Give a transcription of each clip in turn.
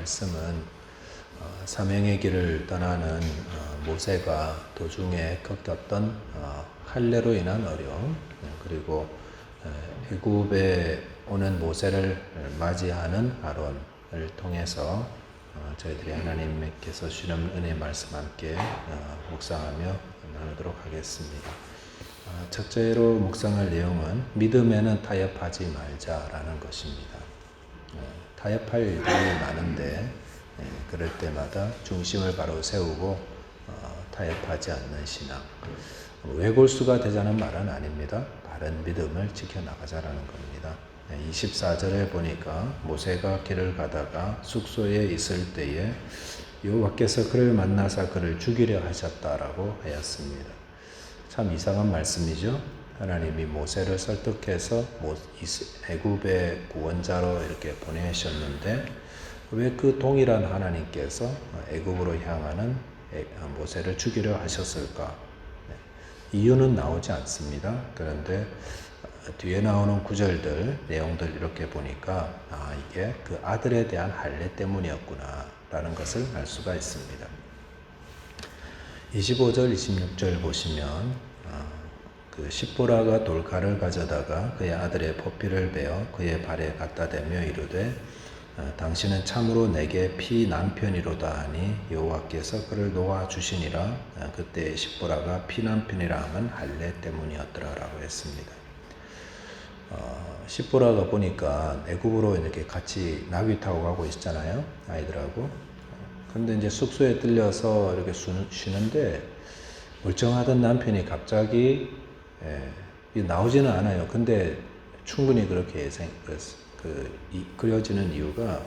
말씀은 사명의 길을 떠나는 모세가 도중에 겪었던 할례로 인한 어려움, 그리고 애굽에 오는 모세를 맞이하는 아론을 통해서 저희들이 하나님께서 주시는 은혜의 말씀 함께 묵상하며 나누도록 하겠습니다. 첫째로 묵상할 내용은 믿음에는 타협하지 말자라는 것입니다. 타협할 일이 많은데 그럴 때마다 중심을 바로 세우고 타협하지 않는 신앙, 외골수가 되자는 말은 아닙니다. 바른 믿음을 지켜나가자라는 겁니다. 24절에 보니까 모세가 길을 가다가 숙소에 있을 때에 여호와께서 그를 만나사 그를 죽이려 하셨다라고 하였습니다. 참 이상한 말씀이죠. 하나님이 모세를 설득해서 애굽의 구원자로 이렇게 보내셨는데 왜 그 동일한 하나님께서 애굽으로 향하는 모세를 죽이려 하셨을까? 이유는 나오지 않습니다. 그런데 뒤에 나오는 구절들, 내용들 이렇게 보니까 이게 그 아들에 대한 할례 때문이었구나 라는 것을 알 수가 있습니다. 25절, 26절 보시면 그 십보라가 돌칼을 가져다가 그의 아들의 포피를 베어 그의 발에 갖다 대며 이르되 당신은 참으로 내게 피 남편이로다 하니 여호와께서 그를 놓아 주시니라. 그때 십보라가 피 남편이라 함은 할례 때문이었더라 라고 했습니다. 십보라가 보니까 애굽으로 이렇게 같이 나귀 타고 가고 있잖아요, 아이들하고. 근데 이제 숙소에 들려서 이렇게 쉬는데 멀쩡하던 남편이 갑자기 나오지는 않아요. 근데 충분히 그렇게 그려지는 이유가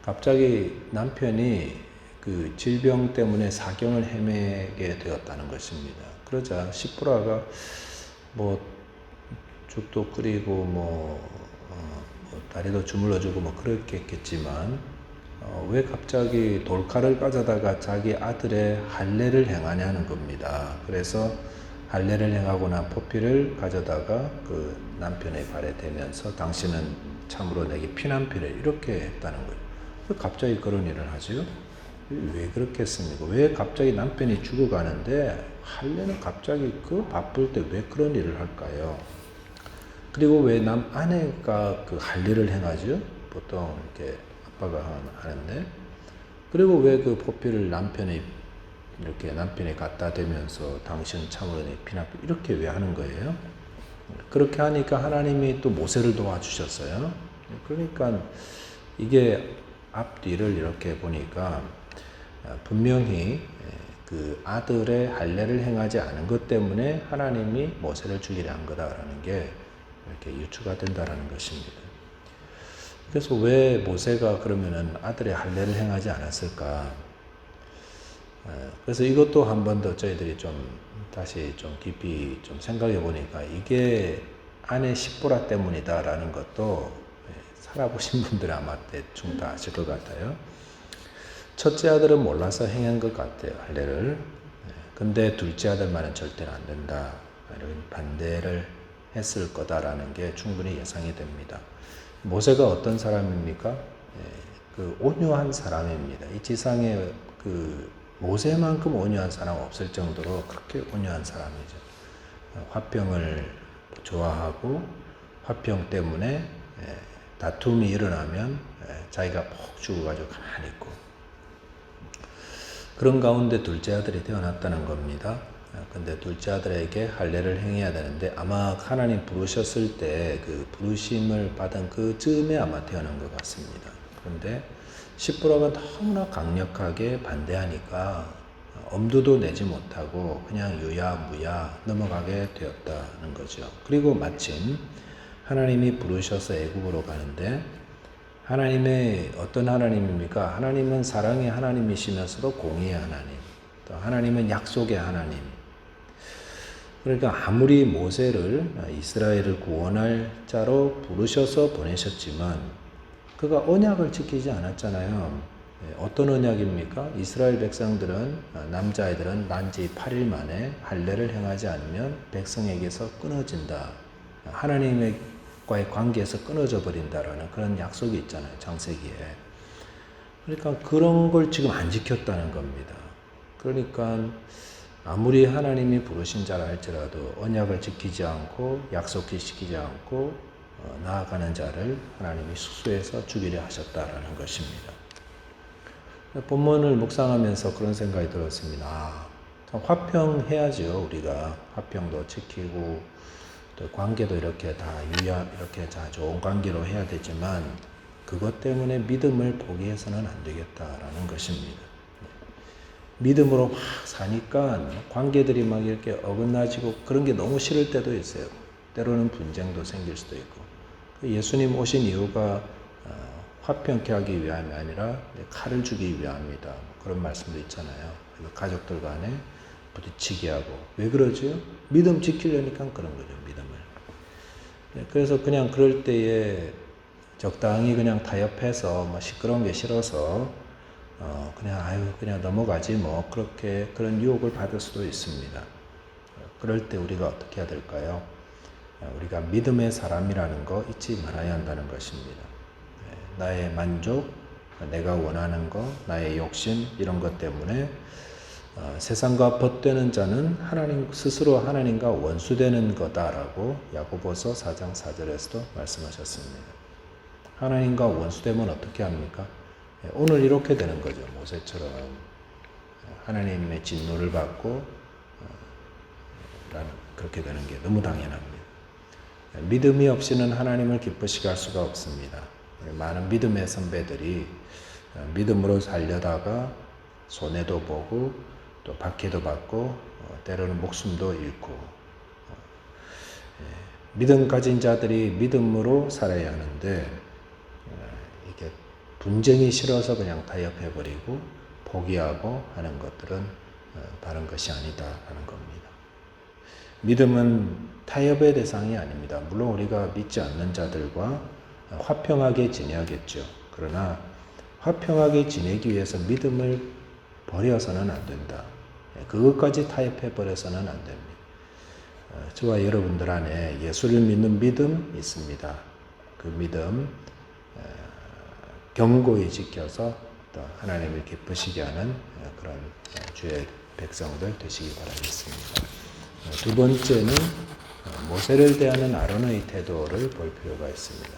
갑자기 남편이 그 질병 때문에 사경을 헤매게 되었다는 것입니다. 그러자 십보라가 뭐 죽도 끓이고 다리도 주물러주고 그렇겠지만 왜 갑자기 돌칼을 가져다가 자기 아들의 할례를 행하냐는 겁니다. 그래서 할례를 행하고 난 포피를 가져다가 그 남편의 발에 대면서 당신은 참으로 내게 피남편을 이렇게 했다는 거예요. 왜 갑자기 그런 일을 하죠? 왜 그렇게 했습니까? 왜 갑자기 남편이 죽어가는데 할례는 갑자기 그 바쁠 때 왜 그런 일을 할까요? 그리고 왜 아내가 그 할례를 행하죠? 보통 이렇게 아빠가 하는데, 그리고 왜 그 포피를 남편이 갖다 대면서 당신 참으로 내 피남편 이렇게 왜 하는 거예요? 그렇게 하니까 하나님이 또 모세를 도와주셨어요. 그러니까 이게 앞뒤를 이렇게 보니까 분명히 그 아들의 할례를 행하지 않은 것 때문에 하나님이 모세를 죽이려 한 거다라는 게 이렇게 유추가 된다라는 것입니다. 그래서 왜 모세가 그러면은 아들의 할례를 행하지 않았을까? 그래서 이것도 한 번 더 저희들이 다시 깊이 생각해 보니까 이게 아내 십보라 때문이다라는 것도 살아보신 분들은 아마 대충 다 아실 것 같아요. 첫째 아들은 몰라서 행한 것 같아요, 할례를. 근데 둘째 아들만은 절대는 안 된다, 이런 반대를 했을 거다라는 게 충분히 예상이 됩니다. 모세가 어떤 사람입니까? 그 온유한 사람입니다. 이 지상에 그 모세만큼 온유한 사람 없을 정도로 그렇게 온유한 사람이죠. 화평을 좋아하고 화평 때문에 다툼이 일어나면 자기가 푹 죽어가지고 가만히 있고, 그런 가운데 둘째 아들이 태어났다는 겁니다. 근데 둘째 아들에게 할례를 행해야 되는데 아마 하나님 부르셨을 때 그 부르심을 받은 그 즈음에 아마 태어난 것 같습니다. 그런데 십보라가 너무나 강력하게 반대하니까 엄두도 내지 못하고 그냥 유야무야 넘어가게 되었다는 거죠. 그리고 마침 하나님이 부르셔서 애굽으로 가는데, 하나님의 어떤 하나님입니까? 하나님은 사랑의 하나님이시면서도 공의의 하나님, 또 하나님은 약속의 하나님. 그러니까 아무리 모세를 이스라엘을 구원할 자로 부르셔서 보내셨지만 그가 언약을 지키지 않았잖아요. 어떤 언약입니까? 이스라엘 백성들은, 남자아이들은 난지 8일 만에 할례를 행하지 않으면 백성에게서 끊어진다, 하나님과의 관계에서 끊어져 버린다라는 그런 약속이 있잖아요, 창세기에. 그러니까 그런 걸 지금 안 지켰다는 겁니다. 그러니까 아무리 하나님이 부르신 자라 할지라도 언약을 지키지 않고 약속시키지 않고 나아가는 자를 하나님이 숙소에서 죽이려 하셨다라는 것입니다. 본문을 묵상하면서 그런 생각이 들었습니다. 화평해야죠. 우리가 화평도 지키고 또 관계도 이렇게 다 이렇게 다 좋은 관계로 해야 되지만 그것 때문에 믿음을 포기해서는 안 되겠다라는 것입니다. 믿음으로 막 사니까 관계들이 막 이렇게 어긋나지고 그런 게 너무 싫을 때도 있어요. 때로는 분쟁도 생길 수도 있고. 예수님 오신 이유가 화평케 하기 위함이 아니라 칼을 주기 위함이다. 그런 말씀도 있잖아요. 가족들 간에 부딪히게 하고. 왜 그러죠? 믿음 지키려니까 그런 거죠. 믿음을. 그래서 그냥 그럴 때에 적당히 그냥 타협해서 뭐 시끄러운 게 싫어서 그냥 넘어가지 뭐 그렇게 그런 유혹을 받을 수도 있습니다. 그럴 때 우리가 어떻게 해야 될까요? 우리가 믿음의 사람이라는 거 잊지 말아야 한다는 것입니다. 나의 만족, 내가 원하는 거, 나의 욕심 이런 것 때문에 세상과 벗되는 자는 하나님 스스로 하나님과 원수되는 거다라고 야고보서 4장 4절에서도 말씀하셨습니다. 하나님과 원수되면 어떻게 합니까? 오늘 이렇게 되는 거죠. 모세처럼 하나님의 진노를 받고 그렇게 되는 게 너무 당연합니다. 믿음이 없이는 하나님을 기쁘시게 할 수가 없습니다. 많은 믿음의 선배들이 믿음으로 살려다가 손해도 보고 또 박해도 받고 때로는 목숨도 잃고 믿음 가진 자들이 믿음으로 살아야 하는데 이게 분쟁이 싫어서 그냥 타협해버리고 포기하고 하는 것들은 바른 것이 아니다라는 겁니다. 믿음은 타협의 대상이 아닙니다. 물론 우리가 믿지 않는 자들과 화평하게 지내야겠죠. 그러나 화평하게 지내기 위해서 믿음을 버려서는 안 된다. 그것까지 타협해버려서는 안 됩니다. 저와 여러분들 안에 예수를 믿는 믿음 있습니다. 그 믿음 견고히 지켜서 또 하나님을 기쁘시게 하는 그런 주의 백성들 되시기 바라겠습니다. 두 번째는 모세를 대하는 아론의 태도를 볼 필요가 있습니다.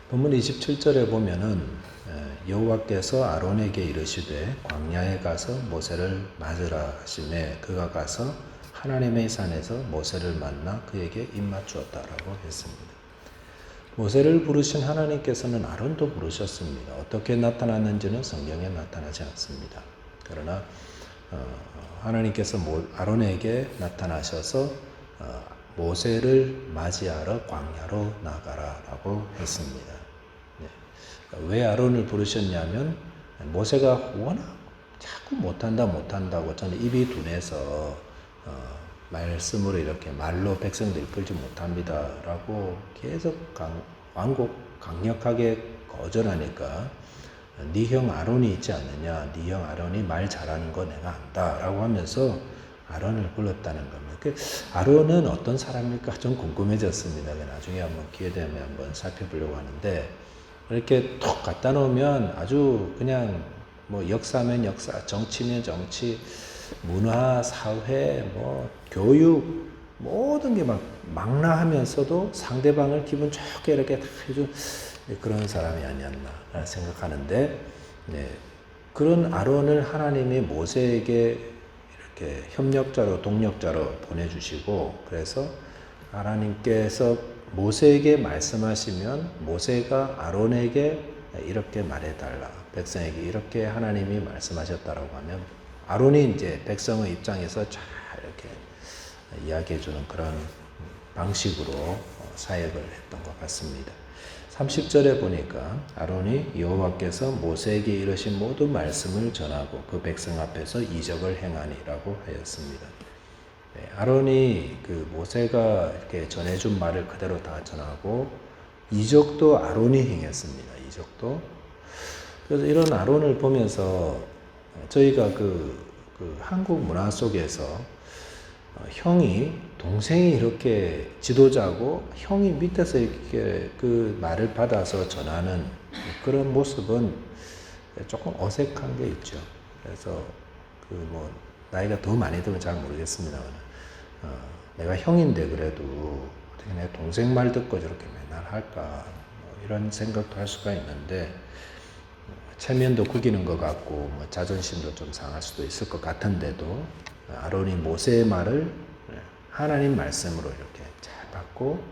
본문 27절에 보면은 여호와께서 아론에게 이르시되 광야에 가서 모세를 맞으라 하시매 그가 가서 하나님의 산에서 모세를 만나 그에게 입맞추었다라고 했습니다. 모세를 부르신 하나님께서는 아론도 부르셨습니다. 어떻게 나타났는지는 성경에 나타나지 않습니다. 그러나 하나님께서 아론에게 나타나셔서 모세를 맞이하러 광야로 나가라라고 했습니다. 왜 아론을 부르셨냐면 모세가 워낙 자꾸 못한다고 저는 입이 둔해서 말씀으로 이렇게 말로 백성들이 풀지 못합니다라고 계속 강력하게 거절하니까 네 형 아론이 있지 않느냐, 네 형 아론이 말 잘하는 거 내가 안다라고 하면서 아론을 불렀다는 겁니다. 아론은 어떤 사람일까 좀 궁금해졌습니다. 나중에 한번 기회 되면 한번 살펴보려고 하는데 이렇게 톡 갖다 놓으면 아주 그냥 뭐 역사면 역사, 정치면 정치, 문화, 사회, 뭐 교육 모든 게 막 망라하면서도 상대방을 기분 좋게 이렇게 다 해준 그런 사람이 아니었나 생각하는데 그런 아론을 하나님이 모세에게 이렇게 협력자로 동력자로 보내주시고 그래서 하나님께서 모세에게 말씀하시면 모세가 아론에게 이렇게 말해달라. 백성에게 이렇게 하나님이 말씀하셨다라고 하면 아론이 이제 백성의 입장에서 잘 이렇게 이야기해주는 그런 방식으로 사역을 했던 것 같습니다. 30절에 보니까 아론이 여호와께서 모세에게 이르신 모든 말씀을 전하고 그 백성 앞에서 이적을 행하니라고 하였습니다. 아론이 그 모세가 이렇게 전해준 말을 그대로 다 전하고 이적도 아론이 행했습니다. 이적도. 그래서 이런 아론을 보면서 저희가 그 한국 문화 속에서 형이 동생이 이렇게 지도자고 형이 밑에서 이렇게 그 말을 받아서 전하는 그런 모습은 조금 어색한 게 있죠. 그래서 그 뭐 나이가 더 많이 들면 잘 모르겠습니다만, 내가 형인데 그래도 어떻게 내 동생 말 듣고 저렇게 맨날 할까, 뭐 이런 생각도 할 수가 있는데, 체면도 구기는 것 같고 뭐 자존심도 좀 상할 수도 있을 것 같은데도, 아론이 모세의 말을 하나님 말씀으로 이렇게 잘 받고,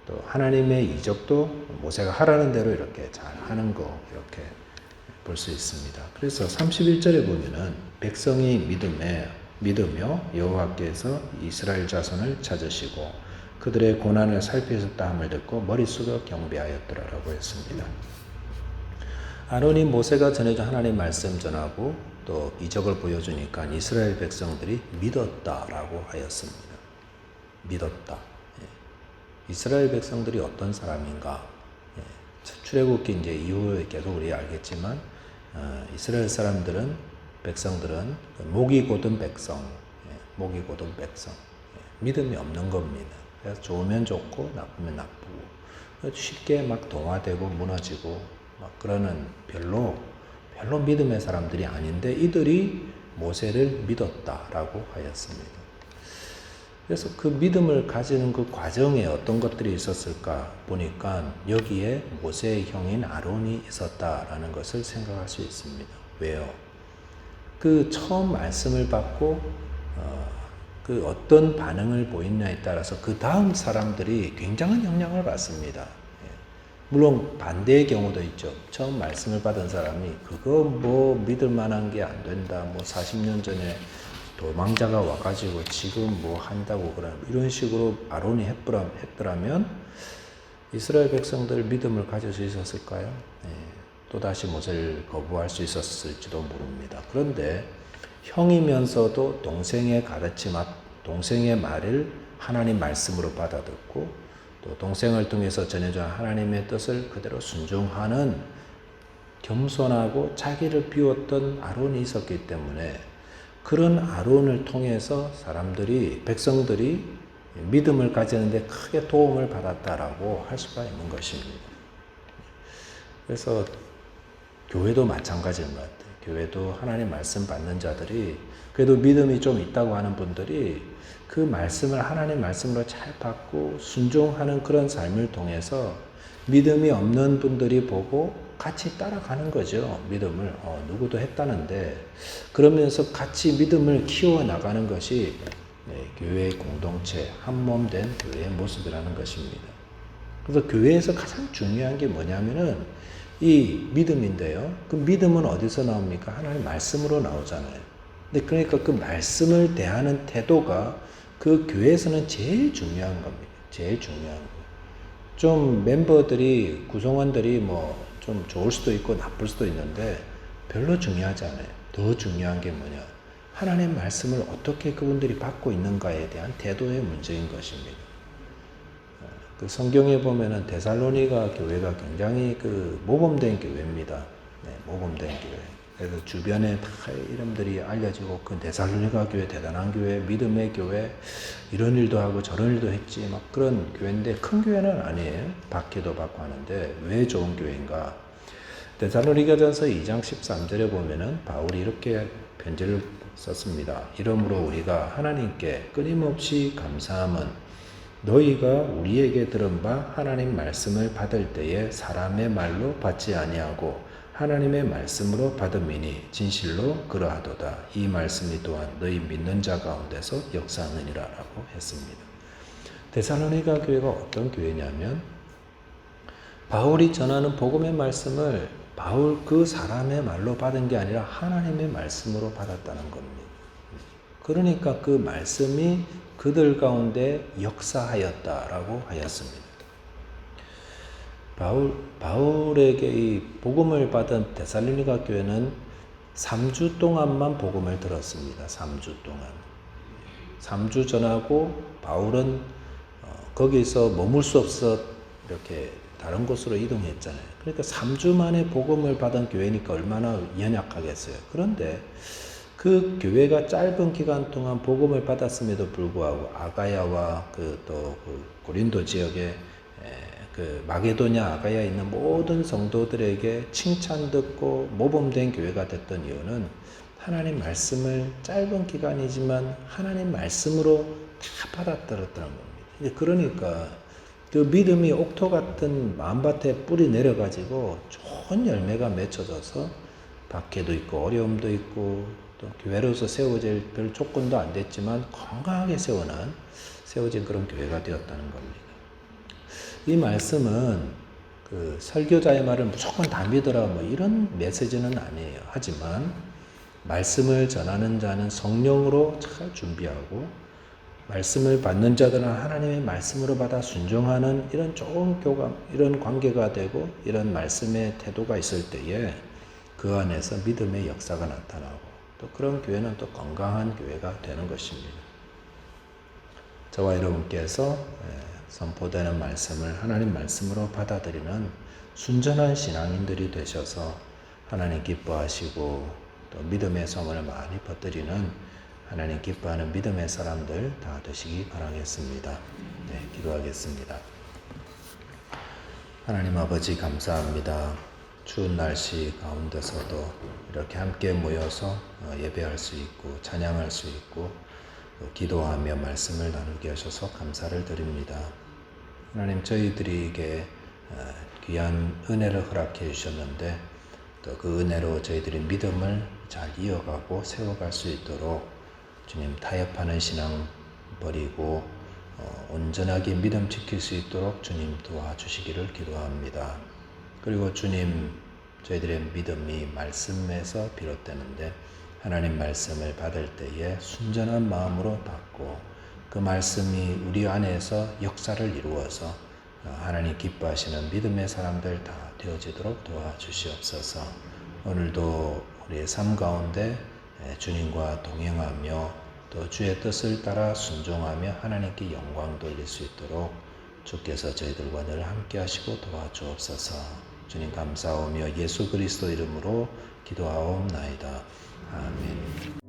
또 하나님의 이적도 모세가 하라는 대로 이렇게 잘 하는 거 이렇게 볼 수 있습니다. 그래서 31절에 보면은 백성이 믿으며 여호와께서 이스라엘 자손을 찾으시고 그들의 고난을 살피셨다 함을 듣고 머리 숙여 경배하였더라라고 했습니다. 아론이 모세가 전해준 하나님 말씀 전하고 또 이적을 보여주니까 이스라엘 백성들이 믿었다라고 하였습니다. 믿었다. 이스라엘 백성들이 어떤 사람인가? 출애굽기 이제 이후에 계속 우리 알겠지만, 이스라엘 사람들은 백성들은 목이 곧은 백성, 목이 곧은 백성, 믿음이 없는 겁니다. 그래서 좋으면 좋고 나쁘면 나쁘고 쉽게 막 동화되고 무너지고 막 그러는 별로 믿음의 사람들이 아닌데 이들이 모세를 믿었다라고 하였습니다. 그래서 그 믿음을 가지는 그 과정에 어떤 것들이 있었을까 보니까 여기에 모세의 형인 아론이 있었다라는 것을 생각할 수 있습니다. 왜요? 그 처음 말씀을 받고 그 어떤 반응을 보이냐에 따라서 그 다음 사람들이 굉장한 영향을 받습니다. 물론 반대의 경우도 있죠. 처음 말씀을 받은 사람이 그거 뭐 믿을 만한 게 안 된다. 뭐 40년 전에 도망자가 와가지고 지금 뭐 한다고 그런 이런 식으로 아론이 했더라면 이스라엘 백성들 믿음을 가질 수 있었을까요? 또다시 모세를 거부할 수 있었을지도 모릅니다. 그런데 형이면서도 동생의 말을 하나님 말씀으로 받아듣고 또 동생을 통해서 전해준 하나님의 뜻을 그대로 순종하는 겸손하고 자기를 비웠던 아론이 있었기 때문에 그런 아론을 통해서 백성들이 믿음을 가지는데 크게 도움을 받았다라고 할 수가 있는 것입니다. 그래서 교회도 마찬가지인 것 같아요. 교회도 하나님 말씀 받는 자들이 그래도 믿음이 좀 있다고 하는 분들이 그 말씀을 하나님 말씀으로 잘 받고 순종하는 그런 삶을 통해서 믿음이 없는 분들이 보고 같이 따라가는 거죠. 믿음을 누구도 했다는데 그러면서 같이 믿음을 키워나가는 것이 교회의 공동체, 한몸된 교회의 모습이라는 것입니다. 그래서 교회에서 가장 중요한 게 뭐냐면은 이 믿음인데요. 그 믿음은 어디서 나옵니까? 하나님 말씀으로 나오잖아요. 근데 그러니까 그 말씀을 대하는 태도가 그 교회에서는 제일 중요한 겁니다. 제일 중요한 거. 좀 멤버들이, 구성원들이 뭐 좀 좋을 수도 있고 나쁠 수도 있는데 별로 중요하지 않아요. 더 중요한 게 뭐냐? 하나님 말씀을 어떻게 그분들이 받고 있는가에 대한 태도의 문제인 것입니다. 그 성경에 보면은 데살로니가 교회가 굉장히 그 모범된 교회입니다. 모범된 교회. 그래서 주변에 다 이름들이 알려지고 그 데살로니가 교회 대단한 교회, 믿음의 교회, 이런 일도 하고 저런 일도 했지 막 그런 교회인데 큰 교회는 아니에요. 박해도 받고 하는데 왜 좋은 교회인가? 데살로니가전서 2장 13절에 보면은 바울이 이렇게 편지를 썼습니다. 이러므로 우리가 하나님께 끊임없이 감사함은 너희가 우리에게 들은 바 하나님 말씀을 받을 때에 사람의 말로 받지 아니하고 하나님의 말씀으로 받음이니 진실로 그러하도다. 이 말씀이 또한 너희 믿는 자 가운데서 역사하느니라 라고 했습니다. 데살로니가 교회가 어떤 교회냐면 바울이 전하는 복음의 말씀을 바울 그 사람의 말로 받은 게 아니라 하나님의 말씀으로 받았다는 겁니다. 그러니까 그 말씀이 그들 가운데 역사하였다라고 하였습니다. 바울에게 이 복음을 받은 데살로니가 교회는 3주 동안만 복음을 들었습니다. 3주 동안. 3주 전하고 바울은 거기서 머물 수 없어 이렇게 다른 곳으로 이동했잖아요. 그러니까 3주 만에 복음을 받은 교회니까 얼마나 연약하겠어요. 그런데 그 교회가 짧은 기간 동안 복음을 받았음에도 불구하고 아가야와 또 고린도 지역에 그 마게도냐 아가야에 있는 모든 성도들에게 칭찬 듣고 모범된 교회가 됐던 이유는 하나님 말씀을 짧은 기간이지만 하나님 말씀으로 다 받아들였다는 겁니다. 그러니까 그 믿음이 옥토 같은 마음밭에 뿌리 내려가지고 좋은 열매가 맺혀져서 박해도 있고 어려움도 있고 또 교회로서 세워질 별 조건도 안 됐지만 건강하게 세워진 그런 교회가 되었다는 겁니다. 이 말씀은 그 설교자의 말을 무조건 다 믿어라 뭐 이런 메시지는 아니에요. 하지만 말씀을 전하는 자는 성령으로 잘 준비하고 말씀을 받는 자들은 하나님의 말씀으로 받아 순종하는 이런 좋은 교감, 이런 관계가 되고 이런 말씀의 태도가 있을 때에 그 안에서 믿음의 역사가 나타나고 또 그런 교회는 또 건강한 교회가 되는 것입니다. 저와 여러분께서 선포되는 말씀을 하나님 말씀으로 받아들이는 순전한 신앙인들이 되셔서 하나님 기뻐하시고 또 믿음의 소문을 많이 퍼뜨리는 하나님 기뻐하는 믿음의 사람들 다 되시기 바라겠습니다. 네, 기도하겠습니다. 하나님 아버지 감사합니다. 추운 날씨 가운데서도 이렇게 함께 모여서 예배할 수 있고 찬양할 수 있고 기도하며 말씀을 나누게 하셔서 감사를 드립니다. 하나님 저희들에게 귀한 은혜를 허락해 주셨는데 또 그 은혜로 저희들의 믿음을 잘 이어가고 세워갈 수 있도록 주님 타협하는 신앙 버리고 온전하게 믿음 지킬 수 있도록 주님 도와주시기를 기도합니다. 그리고 주님 저희들의 믿음이 말씀에서 비롯되는데 하나님 말씀을 받을 때에 순전한 마음으로 받고 그 말씀이 우리 안에서 역사를 이루어서 하나님 기뻐하시는 믿음의 사람들 다 되어지도록 도와주시옵소서. 오늘도 우리의 삶 가운데 주님과 동행하며 또 주의 뜻을 따라 순종하며 하나님께 영광 돌릴 수 있도록 주께서 저희들과 늘 함께 하시고 도와주옵소서. 주님 감사하며 예수 그리스도 이름으로 기도하옵나이다. 아멘.